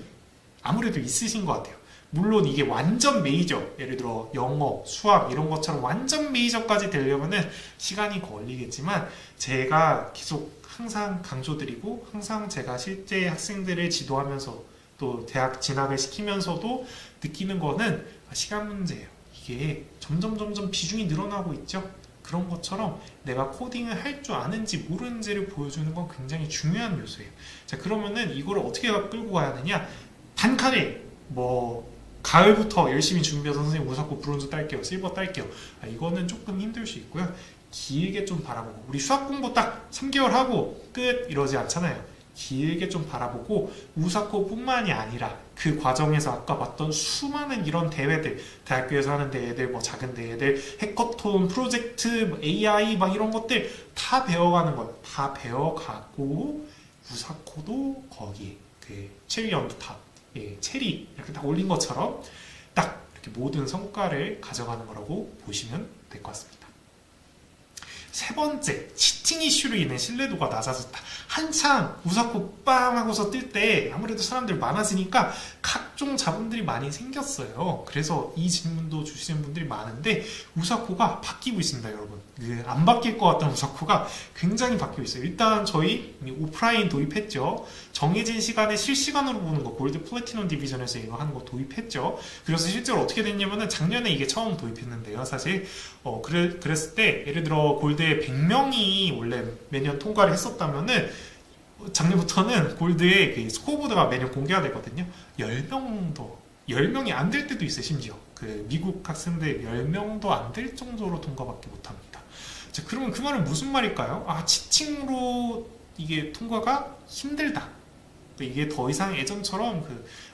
아무래도 있으신 것 같아요. 물론 이게 완전 메이저, 예를 들어 영어, 수학 이런 것처럼 완전 메이저까지 되려면은 시간이 걸리겠지만, 제가 계속 항상 강조드리고 항상 제가 실제 학생들을 지도하면서 또 대학 진학을 시키면서도 느끼는 거는 시간 문제예요. 이게 점점 비중이 늘어나고 있죠. 그런 것처럼 내가 코딩을 할 줄 아는지 모르는지를 보여주는 건 굉장히 중요한 요소예요. 자, 그러면은 이거를 어떻게 끌고 가야 하느냐? 단칼에 가을부터 열심히 준비해서 선생님 우사코 브론즈 딸게요, 실버 딸게요. 이거는 조금 힘들 수 있고요. 길게 좀 바라보고, 우리 수학 공부 딱 3개월 하고 끝 이러지 않잖아요. 길게 좀 바라보고, 우사코뿐만이 아니라 그 과정에서 아까 봤던 수많은 이런 대회들, 대학교에서 하는 대회들, 작은 대회들, 해커톤, 프로젝트, AI 이런 것들 다 배워가는 거예요. 다 배워가고 우사코도 거기에 그 체리 언더 탑, 체리 이렇게 딱 올린 것처럼 딱 이렇게 모든 성과를 가져가는 거라고 보시면 될 것 같습니다. 세 번째, 치팅 이슈로 인해 신뢰도가 낮아졌다. 한창 우사코 빵 하고서 뜰 때 아무래도 사람들 많아지니까 각종 자본들이 많이 생겼어요. 그래서 이 질문도 주시는 분들이 많은데 우사코가 바뀌고 있습니다, 여러분. 안 바뀔 것 같던 우사코가 굉장히 바뀌고 있어요. 일단 저희 오프라인 도입했죠. 정해진 시간에 실시간으로 보는 거, 골드 플래티넘 디비전에서 이거 하는 거 도입했죠. 그래서 실제로 어떻게 됐냐면은 작년에 이게 처음 도입했는데요. 사실 그랬을 때 예를 들어 골드에 100명이 원래 매년 통과를 했었다면은 작년부터는 골드의 그 스코어보드가 매년 공개가 되거든요. 10명이 안 될 때도 있어요. 심지어 그 미국 학생들 10명도 안 될 정도로 통과밖에 못합니다. 자, 그러면 그 말은 무슨 말일까요? 지칭으로 이게 통과가 힘들다. 이게 더 이상 예전처럼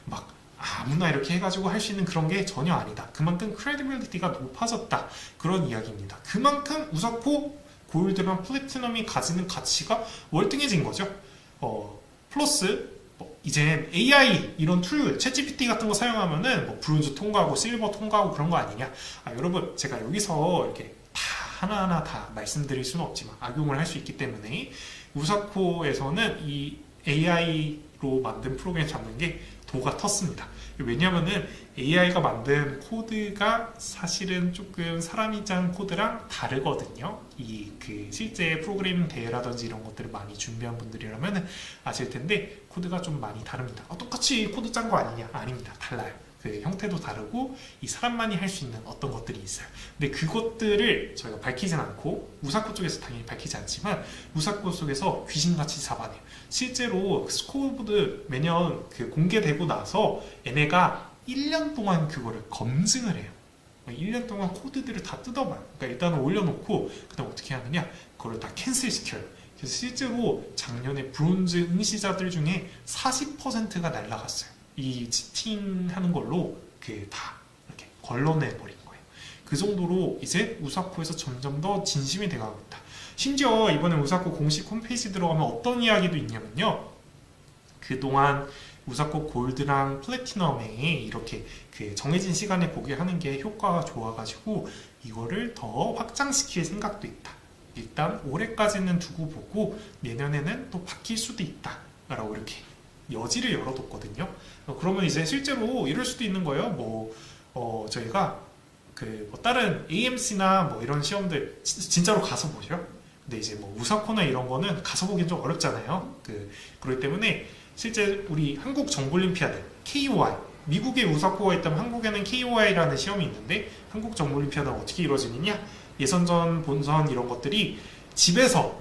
막 아무나 이렇게 해가지고 할 수 있는 그런 게 전혀 아니다. 그만큼 크레디빌리티가 높아졌다. 그런 이야기입니다. 그만큼 우사코, 골드랑 플래티넘이 가지는 가치가 월등해진 거죠. 플러스 이제 AI 이런 툴, 챗GPT 같은 거 사용하면은 브론즈 통과하고 실버 통과하고 그런 거 아니냐? 여러분, 제가 여기서 이렇게 다 하나하나 다 말씀드릴 수는 없지만 악용을 할 수 있기 때문에 우사코에서는 이 AI로 만든 프로그램 잡는 게 도가 텄습니다. 왜냐하면은 AI가 만든 코드가 사실은 조금 사람이 짠 코드랑 다르거든요. 실제 프로그래밍 대회라든지 이런 것들을 많이 준비한 분들이라면 아실 텐데 코드가 좀 많이 다릅니다. 똑같이 코드 짠 거 아니냐? 아닙니다. 달라요. 그 형태도 다르고 이 사람만이 할 수 있는 어떤 것들이 있어요. 근데 그것들을 저희가 밝히진 않고 우사코 쪽에서 당연히 밝히지 않지만 우사코 속에서 귀신같이 잡아내요. 실제로 스코어보드 매년 공개되고 나서 얘네가 1년 동안 그거를 검증을 해요. 1년 동안 코드들을 다 뜯어봐요. 그러니까 일단은 올려놓고 그다음 어떻게 하느냐? 그걸 다 캔슬시켜요. 그래서 실제로 작년에 브론즈 응시자들 중에 40%가 날라갔어요. 이 치팅하는 걸로 다 이렇게 걸러내 버린 거예요. 그 정도로 이제 우사코에서 점점 더 진심이 돼가고 있다. 심지어 이번에 우사코 공식 홈페이지 들어가면 어떤 이야기도 있냐면요. 그동안 우사코 골드랑 플래티넘에 이렇게 정해진 시간에 보게 하는 게 효과가 좋아가지고 이거를 더 확장시킬 생각도 있다. 일단 올해까지는 두고 보고 내년에는 또 바뀔 수도 있다. 라고 이렇게 여지를 열어뒀거든요. 그러면 이제 실제로 이럴 수도 있는 거예요. 저희가 다른 AMC나 이런 시험들 진짜로 가서 보죠. 근데 이제 우사코나 이런 거는 가서 보긴 좀 어렵잖아요. 그렇기 때문에 실제 우리 한국 정보올림피아드 KOI, 미국에 우사코가 있다면 한국에는 KOI라는 시험이 있는데 한국 정보올림피아드는 어떻게 이루어지느냐? 예선전, 본선 이런 것들이 집에서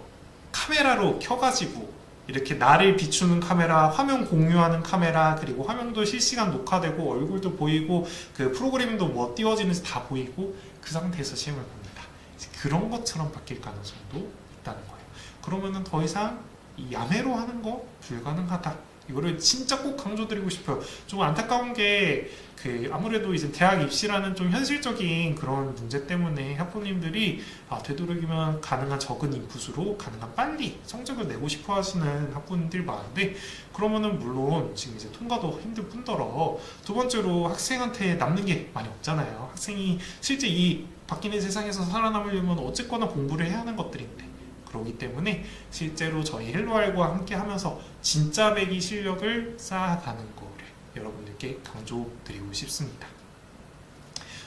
카메라로 켜가지고 이렇게 나를 비추는 카메라, 화면 공유하는 카메라, 그리고 화면도 실시간 녹화되고 얼굴도 보이고 프로그래밍도 띄워지는지 다 보이고 그 상태에서 시험을 봅니다. 그런 것처럼 바뀔 가능성도 있다는 거예요. 그러면은 더 이상 이 야매로 하는 거 불가능하다. 이거를 진짜 꼭 강조드리고 싶어요. 좀 안타까운 게 아무래도 이제 대학 입시라는 좀 현실적인 그런 문제 때문에 학부모님들이 되도록이면 가능한 적은 인풋으로 가능한 빨리 성적을 내고 싶어 하시는 학부모님들이 많은데 그러면은 물론 지금 이제 통과도 힘들 뿐더러 두 번째로 학생한테 남는 게 많이 없잖아요. 학생이 실제 이 바뀌는 세상에서 살아남으려면 어쨌거나 공부를 해야 하는 것들인데 그렇기 때문에 실제로 저희 헬로알과 함께 하면서 진짜 배기 실력을 쌓아가는 거를 여러분들께 강조드리고 싶습니다.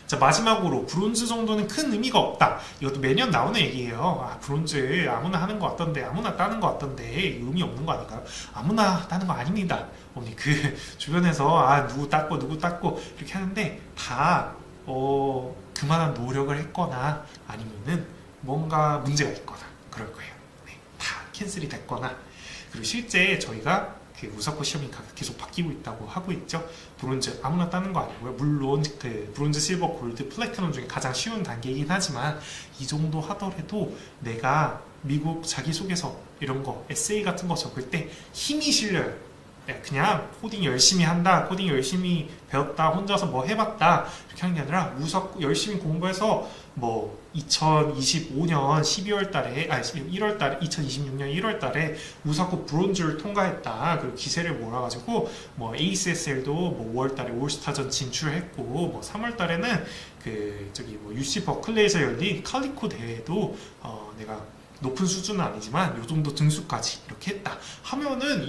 자, 마지막으로 브론즈 정도는 큰 의미가 없다. 이것도 매년 나오는 얘기예요. 브론즈 아무나 하는 것 같던데, 아무나 따는 것 같던데 의미 없는 거 아닌가요? 아무나 따는 거 아닙니다. 주변에서 누구 땄고 이렇게 하는데 다 그만한 노력을 했거나 아니면은 뭔가 문제가 있거나 그럴 거예요. 다 캔슬이 됐거나 그리고 실제 저희가 우사코 시험이 계속 바뀌고 있다고 하고 있죠. 브론즈 아무나 따는 거 아니고요. 물론 브론즈, 실버, 골드, 플래티넘 중에 가장 쉬운 단계이긴 하지만 이 정도 하더라도 내가 미국 자기소개서 이런 거 에세이 같은 거 적을 때 힘이 실려요. 내가 그냥 코딩 열심히 한다, 코딩 열심히 배웠다, 혼자서 뭐 해봤다 이렇게 하는 게 아니라 우사코 열심히 공부해서 뭐 2025년 12월 달에 1월 달에 2026년 1월 달에 우사코 브론즈를 통과했다. 그리고 기세를 몰아가지고 뭐 ACSL도 뭐 5월 달에 올스타전 진출했고 뭐 3월 달에는 그 저기 뭐 UC 버클레이에서 열린 칼리코 대회도 내가 높은 수준은 아니지만 요 정도 등수까지 이렇게 했다 하면은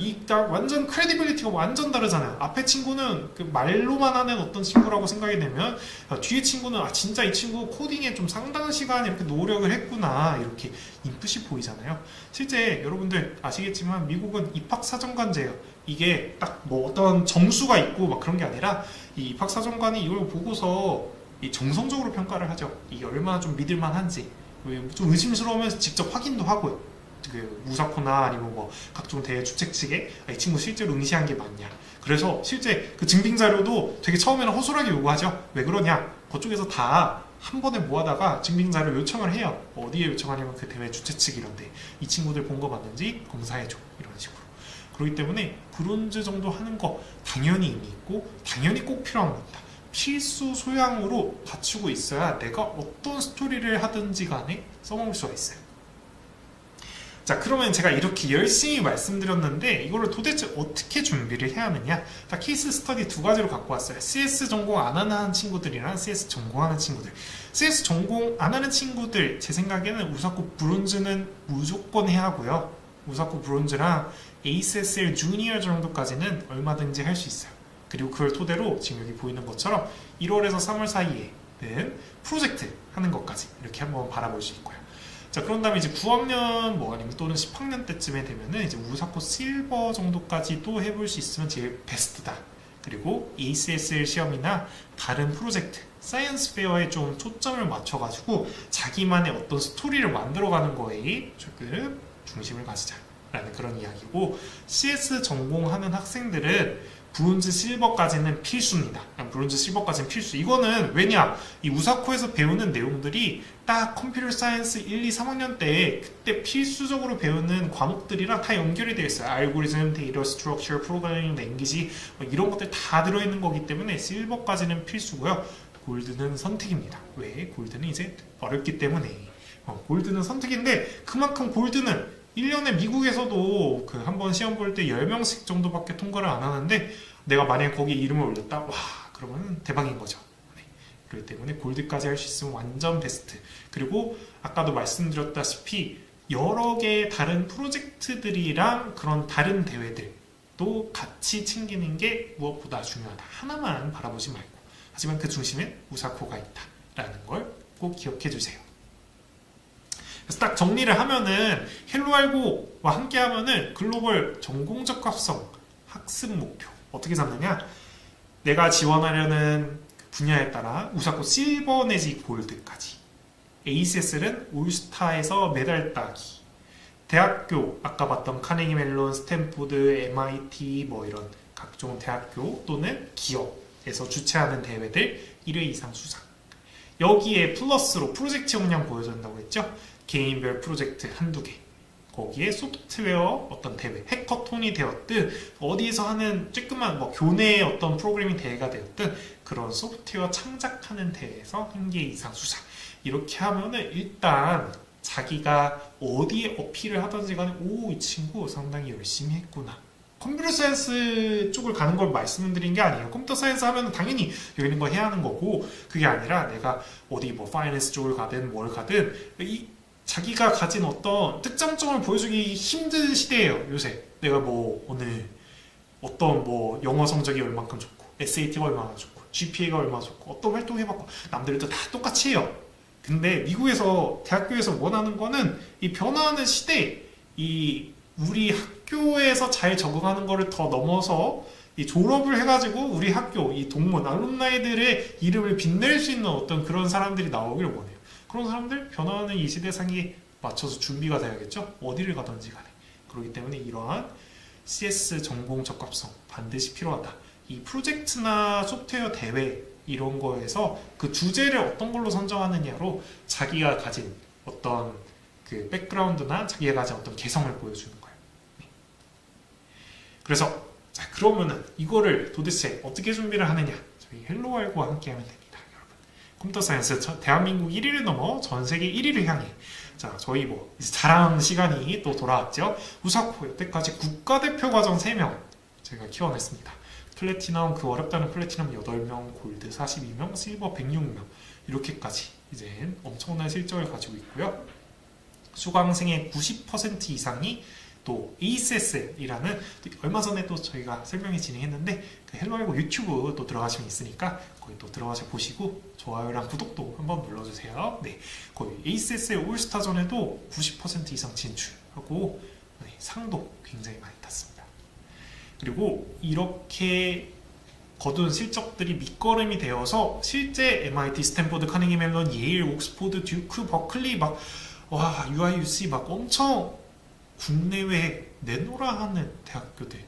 완전 크레디빌리티가 완전 다르잖아요. 앞에 친구는 그 말로만 하는 어떤 친구라고 생각이 되면 뒤에 친구는 진짜 이 친구 코딩에 좀 상당한 시간 이렇게 노력을 했구나 이렇게 인풋이 보이잖아요. 실제 여러분들 아시겠지만 미국은 입학사정관제예요. 이게 딱 뭐 어떤 점수가 있고 막 그런 게 아니라 이 입학사정관이 이걸 보고서 이 정성적으로 평가를 하죠. 이게 얼마나 좀 믿을만한지 좀 의심스러우면 직접 확인도 하고요. 그 우사코나 아니면 뭐 각종 대회 주최 측에 이 친구 실제로 응시한 게 맞냐. 그래서 실제 그 증빙 자료도 되게 처음에는 허술하게 요구하죠. 왜 그러냐? 그쪽에서 다 한 번에 모아다가 증빙 자료 요청을 해요. 어디에 요청하냐면 그 대회 주최 측 이런데 이 친구들 본 거 맞는지 검사해줘 이런 식으로. 그렇기 때문에 브론즈 정도 하는 거 당연히 의미 있고 당연히 꼭 필요한 겁니다. 필수 소양으로 갖추고 있어야 내가 어떤 스토리를 하든지 간에 써먹을 수가 있어요. 자, 그러면 제가 이렇게 열심히 말씀드렸는데 이거를 도대체 어떻게 준비를 해야 하느냐? 자, 케이스 스터디 두 가지로 갖고 왔어요. CS 전공 안 하는 친구들이랑 CS 전공하는 친구들. CS 전공 안 하는 친구들 제 생각에는 우사코 브론즈는 무조건 해야 하고요. 우사코 브론즈랑 ACSL 주니어 정도까지는 얼마든지 할 수 있어요. 그리고 그걸 토대로 지금 여기 보이는 것처럼 1월에서 3월 사이에는 프로젝트 하는 것까지 이렇게 한번 바라볼 수 있고요. 자, 그런 다음에 이제 9학년 뭐 아니면 또는 10학년 때쯤에 되면은 이제 우사코 실버 정도까지도 해볼 수 있으면 제일 베스트다. 그리고 ACSL 시험이나 다른 프로젝트, 사이언스 페어에 좀 초점을 맞춰가지고 자기만의 어떤 스토리를 만들어가는 거에 조금 중심을 가지자라는 그런 이야기고, CS 전공하는 학생들은 브론즈 실버까지는 필수입니다. 브론즈 실버까지는 필수. 이거는 왜냐? 이 우사코에서 배우는 내용들이 딱 컴퓨터 사이언스 1, 2, 3학년 때 그때 필수적으로 배우는 과목들이랑 다 연결이 되어 있어요. 알고리즘, 데이터 스트럭처, 프로그래밍 랭귀지 뭐 이런 것들 다 들어있는 거기 때문에 실버까지는 필수고요. 골드는 선택입니다. 왜? 골드는 이제 어렵기 때문에. 골드는 선택인데 그만큼 골드는 1년에 미국에서도 그 한 번 시험 볼 때 10명씩 정도밖에 통과를 안 하는데 내가 만약에 거기에 이름을 올렸다? 와, 그러면 대박인 거죠. 네. 그렇기 때문에 골드까지 할 수 있으면 완전 베스트. 그리고 아까도 말씀드렸다시피 여러 개의 다른 프로젝트들이랑 그런 다른 대회들도 같이 챙기는 게 무엇보다 중요하다. 하나만 바라보지 말고. 하지만 그 중심에 우사코가 있다라는 걸 꼭 기억해 주세요. 그래서 딱 정리를 하면은 헬로알고와 함께 하면은 글로벌 전공 적합성 학습 목표 어떻게 잡느냐? 내가 지원하려는 분야에 따라 우사코 실버 내지 골드까지, ACSL은 올스타에서 메달 따기, 대학교 아까 봤던 카네기 멜론, 스탠포드, MIT 뭐 이런 각종 대학교 또는 기업에서 주최하는 대회들 1회 이상 수상, 여기에 플러스로 프로젝트 역량 보여준다고 했죠? 개인별 프로젝트 한두 개, 거기에 소프트웨어 어떤 대회, 해커톤이 되었든 어디에서 하는 쬐끄만 뭐 교내의 어떤 프로그래밍 대회가 되었든 그런 소프트웨어 창작하는 대회에서 한 개 이상 수상. 이렇게 하면은 일단 자기가 어디에 어필을 하든지 간에 오, 이 친구 상당히 열심히 했구나. 컴퓨터 사이언스 쪽을 가는 걸 말씀드린 게 아니에요. 컴퓨터 사이언스 하면 당연히 여기 있는 거 해야 하는 거고, 그게 아니라 내가 어디 뭐 파이낸스 쪽을 가든 뭘 가든 자기가 가진 어떤 특장점을 보여주기 힘든 시대예요, 요새. 내가 뭐 오늘 어떤 뭐 영어 성적이 얼만큼 좋고, SAT가 얼마나 좋고, GPA가 얼마나 좋고, 어떤 활동 해봤고, 남들도 다 똑같이 해요. 근데 미국에서 대학교에서 원하는 거는 이 변화하는 시대에 이 우리 학교에서 잘 적응하는 거를 더 넘어서 이 졸업을 해가지고 우리 학교 이 동문 알룸나이들의 이름을 빛낼 수 있는 어떤 그런 사람들이 나오기를 원해요. 그런 사람들 변화하는 이 시대상에 맞춰서 준비가 돼야겠죠. 어디를 가든지 간에. 그렇기 때문에 이러한 CS 전공 적합성 반드시 필요하다. 이 프로젝트나 소프트웨어 대회 이런 거에서 그 주제를 어떤 걸로 선정하느냐로 자기가 가진 어떤 그 백그라운드나 자기가 가진 어떤 개성을 보여주는 거예요. 그래서 자, 그러면은 이거를 도대체 어떻게 준비를 하느냐? 저희 헬로알고와 함께 하면 됩니다, 여러분. 컴퓨터 사이언스 대한민국 1위를 넘어 전 세계 1위를 향해. 자, 저희 뭐 이제 자랑 시간이 또 돌아왔죠. 우사코 여태까지 국가대표 과정 3명 제가 키워냈습니다. 플래티넘, 그 어렵다는 플래티넘 8명, 골드 42명, 실버 106명 이렇게까지 이제 엄청난 실적을 가지고 있고요. 수강생의 90% 이상이 또 ASSL이라는, 얼마 전에 또 저희가 설명회 진행했는데 그 헬로알고 유튜브 또 들어가시면 있으니까 거기 또 들어가서 보시고 좋아요랑 구독도 한번 눌러주세요. 네, 거의 ASSL 올스타전에도 90% 이상 진출하고 네, 상도 굉장히 많이 탔습니다. 그리고 이렇게 거둔 실적들이 밑거름이 되어서 실제 MIT, 스탠포드, 카네기 멜론, 예일, 옥스포드, 듀크, 버클리 UIUC 엄청 국내외 내노라 하는 대학교들에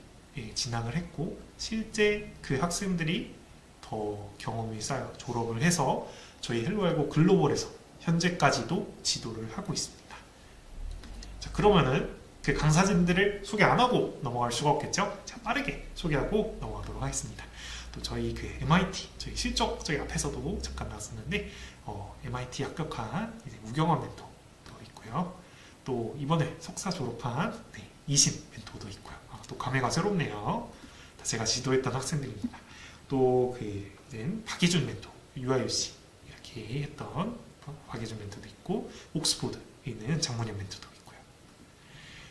진학을 했고, 실제 그 학생들이 더 경험이 쌓여 졸업을 해서 저희 헬로알고 글로벌에서 현재까지도 지도를 하고 있습니다. 자, 그러면은 그 강사진들을 소개 안 하고 넘어갈 수가 없겠죠? 자, 빠르게 소개하고 넘어가도록 하겠습니다. 또 저희 그 MIT, 저희 실적 저희 앞에서도 잠깐 나왔었는데 MIT 합격한 이제 우경원 멘토도 있고요. 또 이번에 석사 졸업한 이신 멘토도 있고요. 또 감회가 새롭네요. 제가 지도했던 학생들입니다. 또 박희준 멘토, UIUC 이렇게 했던 박희준 멘토도 있고, 옥스포드에 있는 장문현 멘토도 있고요.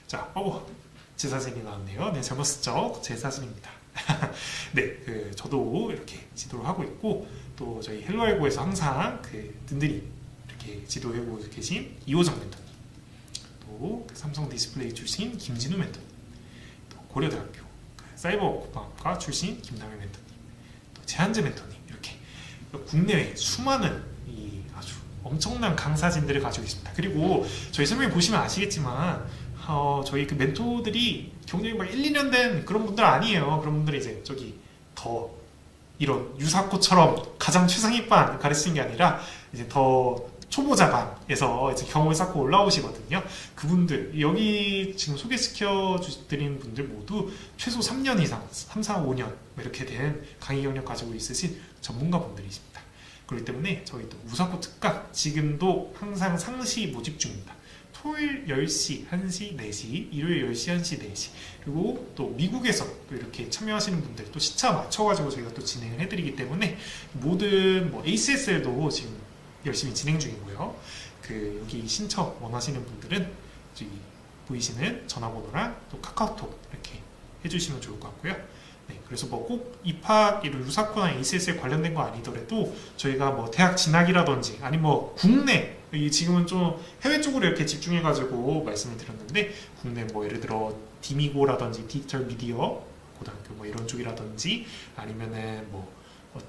자, 제 사진이 나왔네요. 네, 잘못 썼죠? 제 사진입니다. 네, 저도 이렇게 지도를 하고 있고, 또 저희 헬로알고에서 항상 든든히 이렇게 지도해보고 계신 이호정 멘토님, 또 삼성 디스플레이 출신 김진우 멘토님, 또 고려대학교 사이버공학과 출신 김남일 멘토님, 또 제한재 멘토님, 이렇게 국내외 수많은 이 아주 엄청난 강사진들을 가지고 있습니다. 그리고 저희 설명 보시면 아시겠지만 저희 그 멘토들이 경력이 막 1, 2년 된 그런 분들 아니에요. 그런 분들이 이제 더 이런 유사코처럼 가장 최상위반 가르치는 게 아니라 이제 더 초보자반에서 이제 경험을 쌓고 올라오시거든요. 그분들, 여기 지금 소개시켜 드린 분들 모두 최소 3년 이상, 3, 4, 5년 이렇게 된 강의 경력 가지고 있으신 전문가 분들이십니다. 그렇기 때문에 저희 또 우사코 특강 지금도 항상 상시 모집 중입니다. 토요일 10시, 1시, 4시, 일요일 10시, 1시, 4시. 그리고 또 미국에서 또 이렇게 참여하시는 분들 또 시차 맞춰가지고 저희가 또 진행을 해드리기 때문에 모든 ACSL도 지금 열심히 진행 중이고요. 여기 신청 원하시는 분들은 저기 보이시는 전화번호랑 또 카카오톡 이렇게 해주시면 좋을 것 같고요. 네, 그래서 꼭 입학 이런 유사코나 ACSL 관련된 거 아니더라도 저희가 대학 진학이라든지 아니면 국내, 지금은 좀 해외 쪽으로 이렇게 집중해가지고 말씀을 드렸는데, 국내 예를 들어 디미고라든지 디지털 미디어 고등학교 이런 쪽이라든지 아니면은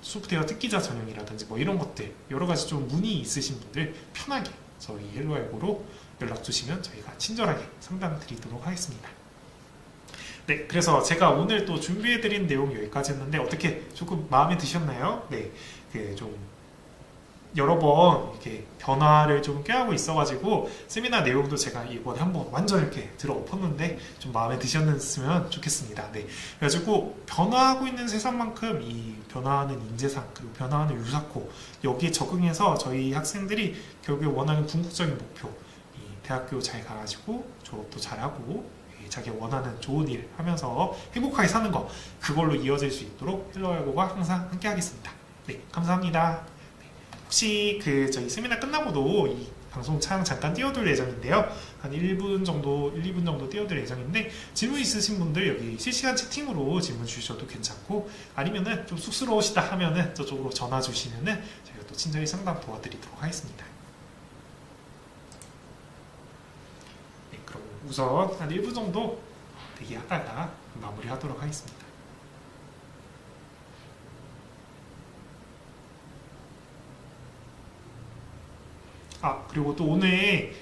소프트웨어 특기자 전형이라든지 이런 것들 여러 가지 좀 문의 있으신 분들 편하게 저희 헬로알고로 연락 주시면 저희가 친절하게 상담 드리도록 하겠습니다. 네, 그래서 제가 오늘 또 준비해드린 내용 여기까지였는데 어떻게 조금 마음에 드셨나요? 네, 좀 여러 번 이렇게 변화를 좀 꾀하고 있어가지고 세미나 내용도 제가 이번에 한번 완전 이렇게 들어 엎었는데 좀 마음에 드셨으면 좋겠습니다. 네, 그래가지고 변화하고 있는 세상만큼 이 변화하는 인재상 그리고 변화하는 유사코 여기에 적응해서 저희 학생들이 결국에 원하는 궁극적인 목표, 이 대학교 잘 가가지고 졸업도 잘하고 자기가 원하는 좋은 일 하면서 행복하게 사는 거, 그걸로 이어질 수 있도록 헬로알고가 항상 함께 하겠습니다. 네, 감사합니다. 혹시 저희 세미나 끝나고도 이 방송 창 잠깐 띄워둘 예정인데요. 한 1분 정도, 1, 2분 정도 띄워둘 예정인데, 질문 있으신 분들 여기 실시간 채팅으로 질문 주셔도 괜찮고, 아니면은 좀 쑥스러우시다 하면은 저쪽으로 전화 주시면은 저희가 또 친절히 상담 도와드리도록 하겠습니다. 네, 그럼 우선 한 1분 정도 대기하다가 마무리하도록 하겠습니다. 그리고 또 오늘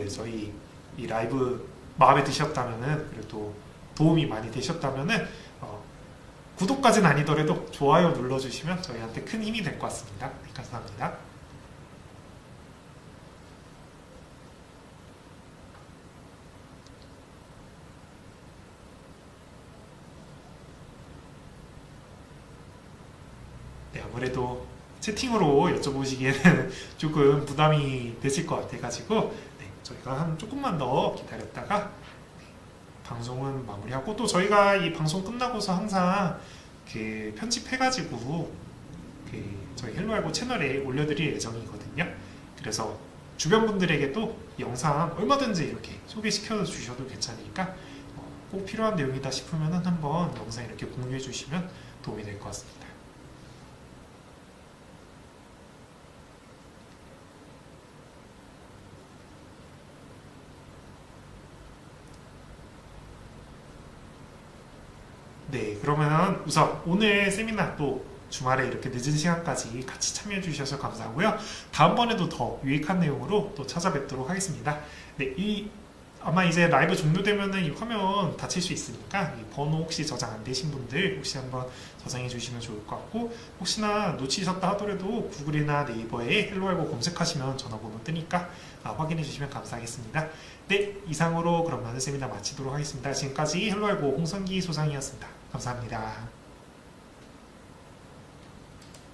저희 이 라이브 마음에 드셨다면은, 그래도 도움이 많이 되셨다면은 구독까지는 아니더라도 좋아요 눌러주시면 저희한테 큰 힘이 될 것 같습니다. 네, 감사합니다. 아무래도 채팅으로 여쭤보시기에는 조금 부담이 되실 것 같아가지고 저희가 한 조금만 더 기다렸다가 방송은 마무리하고, 또 저희가 이 방송 끝나고서 항상 그 편집해가지고 그 저희 헬로알고 채널에 올려드릴 예정이거든요. 그래서 주변 분들에게도 영상 얼마든지 이렇게 소개시켜 주셔도 괜찮으니까 꼭 필요한 내용이다 싶으면 한번 영상 이렇게 공유해 주시면 도움이 될 것 같습니다. 네, 그러면 우선 오늘 세미나 또 주말에 이렇게 늦은 시간까지 같이 참여해 주셔서 감사하고요. 다음번에도 더 유익한 내용으로 또 찾아뵙도록 하겠습니다. 네, 아마 이제 라이브 종료되면은 이 화면 닫힐 수 있으니까 이 번호 혹시 저장 안 되신 분들 혹시 한번 저장해 주시면 좋을 것 같고, 혹시나 놓치셨다 하더라도 구글이나 네이버에 헬로알고 검색하시면 전화번호 뜨니까 확인해 주시면 감사하겠습니다. 네, 이상으로 그럼 많은 세미나 마치도록 하겠습니다. 지금까지 헬로알고 홍성기 소장이었습니다. 감사합니다.